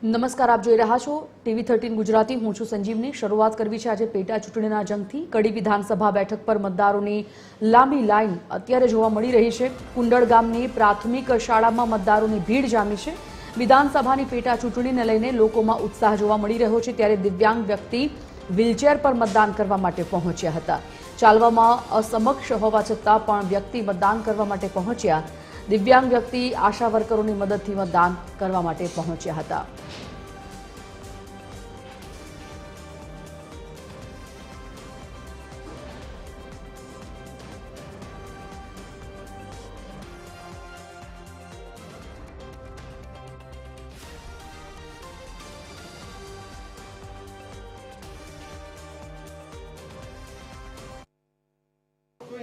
નમસ્કાર, આપ જોઈ રહ્યા છો TV13 ગુજરાતી. હું છું સંજીવની. શરૂઆત કરવી છે આજે પેટા ચૂંટણીના જંગથી. કડી વિધાનસભા બેઠક પર મતદારોની લાંબી લાઈન અત્યારે જોવા મળી રહી છે. કુંડળ ગામની પ્રાથમિક શાળામાં મતદારોની ભીડ જામી છે. વિધાનસભાની પેટા ચૂંટણીને લઈને લોકોમાં ઉત્સાહ જોવા મળી રહ્યો છે. ત્યારે દિવ્યાંગ વ્યક્તિ વ્હીલચેર પર મતદાન કરવા માટે પહોંચ્યા હતા. ચાલવામાં અસમક્ષ હોવા છતાં પણ વ્યક્તિ મતદાન કરવા માટે પહોંચ્યા. દિવ્યાંગ વ્યક્તિ આશા વર્કરોની મદદથી મતદાન કરવા માટે પહોંચ્યા હતા.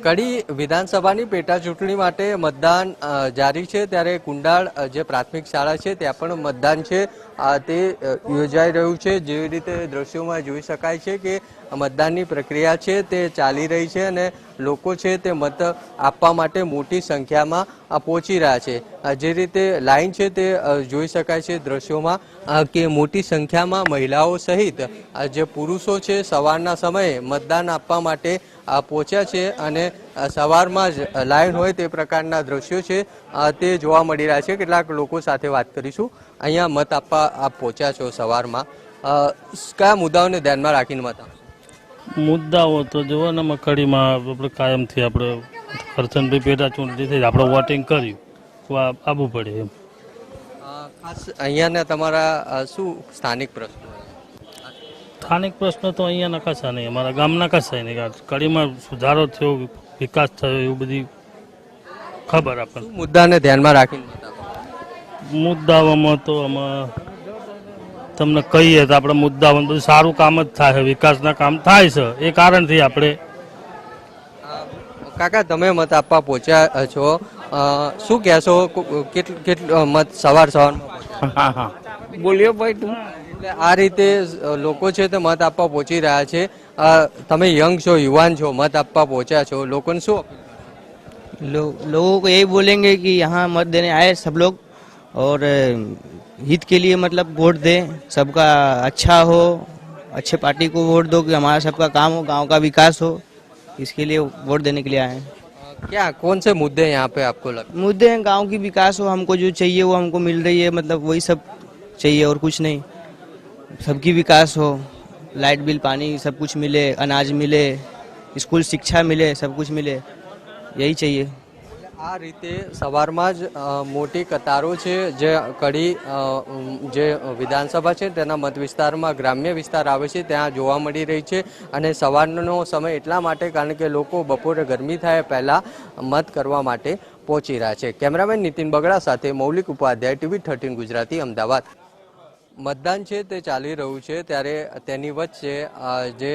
કડી વિધાનસભાની પેટા ચૂંટણી માટે મતદાન જારી છે. ત્યારે કુંડાળ જે પ્રાથમિક શાળા છે ત્યાં પણ મતદાન છે તે યોજાઈ રહ્યું છે. જેવી રીતે દ્રશ્યોમાં જોઈ શકાય છે કે મતદાનની પ્રક્રિયા છે તે ચાલી રહી છે અને લોકો છે તે મત આપવા માટે મોટી સંખ્યામાં પહોંચી રહ્યા છે. જે રીતે લાઈન છે તે જોઈ શકાય છે દ્રશ્યોમાં કે મોટી સંખ્યામાં મહિલાઓ સહિત જે પુરુષો છે સવારના સમયે મતદાન આપવા માટે પહોંચ્યા છે અને સવારમાં જ લાઈન હોય તે પ્રકારના દ્રશ્યો છે તે જોવા મળી રહ્યા છે. કેટલાક લોકો સાથે વાત કરીશું. અહીંયા મત આપવા આપ પહોંચ્યા છો સવારમાં, કયા મુદ્દાઓને ધ્યાનમાં રાખીને મત આપશો? મુદ્દાઓ તો જુઓ ને કડીમાં આપણે કાયમથી આપણે કરશનભાઈ પેટા ચૂંટણી થઈ આપણે વોટિંગ કર્યું તો આવવું પડે એમ. ખાસ અહીંયાના તમારા શું સ્થાનિક પ્રશ્નો? સ્થાનિક પ્રશ્નો તો અહીંયાના કશા નહીં, અમારા ગામના કશા નહીં. કડીમાં સુધારો થયો, વિકાસ થયો એવું બધી ખબર આપણને. મુદ્દાને ધ્યાનમાં રાખીને મુદ્દાઓમાં તો આમાં તમને કહીએ તો આપણે મુદ્દાઓમાં બધું સારું કામ જ થાય, વિકાસના કામ થાય છે. એ કારણથી આપણે. કાકા, તમે મત આપવા પહોંચ્યા છો, શું કહેશો? કેટલું મત સવારમાં? હા હા બોલ્યો ભાઈ તું. એટલે આ રીતે લોકો છે તે મત આપવા પહોંચી રહ્યા છે. તમે યંગ છો, યુવાન છો, મત આપવા પહોંચ્યા છો, લોકોને શું? लोगों को यही बोलेंगे कि यहाँ मत देने आए सब लोग और हित के लिए मतलब वोट दें, सबका अच्छा हो, अच्छे पार्टी को वोट दो कि हमारा सबका काम हो, गांव का विकास हो, इसके लिए वोट देने के लिए आए हैं. क्या कौन से मुद्दे यहाँ पे आपको लगता? मुद्दे हैं गांव की विकास हो, हमको जो चाहिए वो हमको मिल रही है, मतलब वही सब चाहिए और कुछ नहीं. सबकी विकास हो, लाइट बिल पानी सब कुछ मिले, अनाज मिले, स्कूल शिक्षा मिले, सब कुछ मिले, यही चाहिए. આ રીતે સવારમાં જ મોટી કતારો છે જે કડી જે વિધાનસભા છે તેના મત વિસ્તારમાં ગ્રામ્ય વિસ્તાર આવે છે ત્યાં જોવા મળી રહી છે. અને સવારનો સમય એટલા માટે કારણ કે લોકો બપોરે ગરમી થાય પહેલાં મત કરવા માટે પહોંચી રહ્યા છે. કેમેરામેન નીતિન બગડા સાથે મૌલિક ઉપાધ્યાય, TV13 ગુજરાતી, અમદાવાદ. મતદાન છે તે ચાલી રહ્યું છે ત્યારે તેની વચ્ચે જે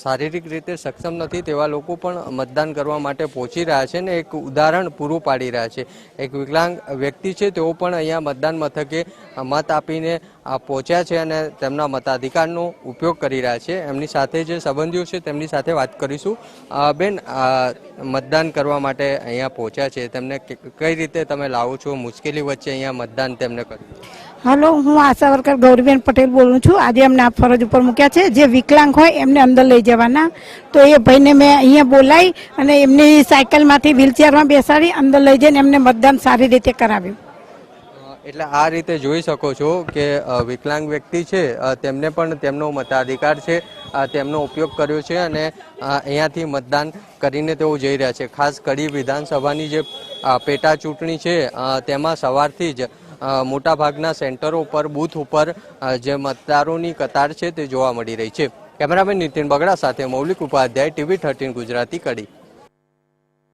શારીરિક રીતે સક્ષમ નથી તેવા લોકો પણ મતદાન કરવા માટે પહોંચી રહ્યા છે ને એક ઉદાહરણ પૂરું પાડી રહ્યા છે. એક વિકલાંગ વ્યક્તિ છે તેઓ પણ અહીંયા મતદાન મથકે મત આપીને પહોંચ્યા છે અને તેમના મતાધિકારનો ઉપયોગ કરી રહ્યા છે. એમની સાથે જે સંબંધીઓ છે તેમની સાથે વાત કરીશું. બેન, મતદાન કરવા માટે અહીંયા પહોંચ્યા છે, તેમને કઈ રીતે તમે લાવો છો? મુશ્કેલી વચ્ચે અહીંયા મતદાન તેમને કર્યું. હેલો, હું આશા વર્કર ગૌરીબેન પટેલ બોલું છું. આજે અમને આ ફરજ ઉપર મૂક્યા છે. જે વિકલાંગ હોય એમને અંદર લઈ જવાના, તો એ ભાઈને મેં અહીંયા બોલાવી અને એમની સાયકલમાંથી વ્હીલચેરમાં બેસાડી અંદર લઈ જઈને એમને મતદાન સારી રીતે કરાવ્યું. એટલે આ રીતે જોઈ શકો છો કે વિકલાંગ વ્યક્તિ છે તેમને પણ તેમનો મતાધિકાર છે તેમનો ઉપયોગ કર્યો છે અને અહીંયાથી મતદાન કરીને તેઓ જઈ રહ્યા છે. ખાસ કડી વિધાનસભાની જે પેટા ચૂંટણી છે તેમાં સવારથી જ મોટાભાગના સેન્ટરો ઉપર, બૂથ ઉપર જે મતદારોની કતાર છે તે જોવા મળી રહી છે. કેમેરામેન નીતિન બગડા સાથે મૌલિક ઉપાધ્યાય, TV13 ગુજરાતી, કડી.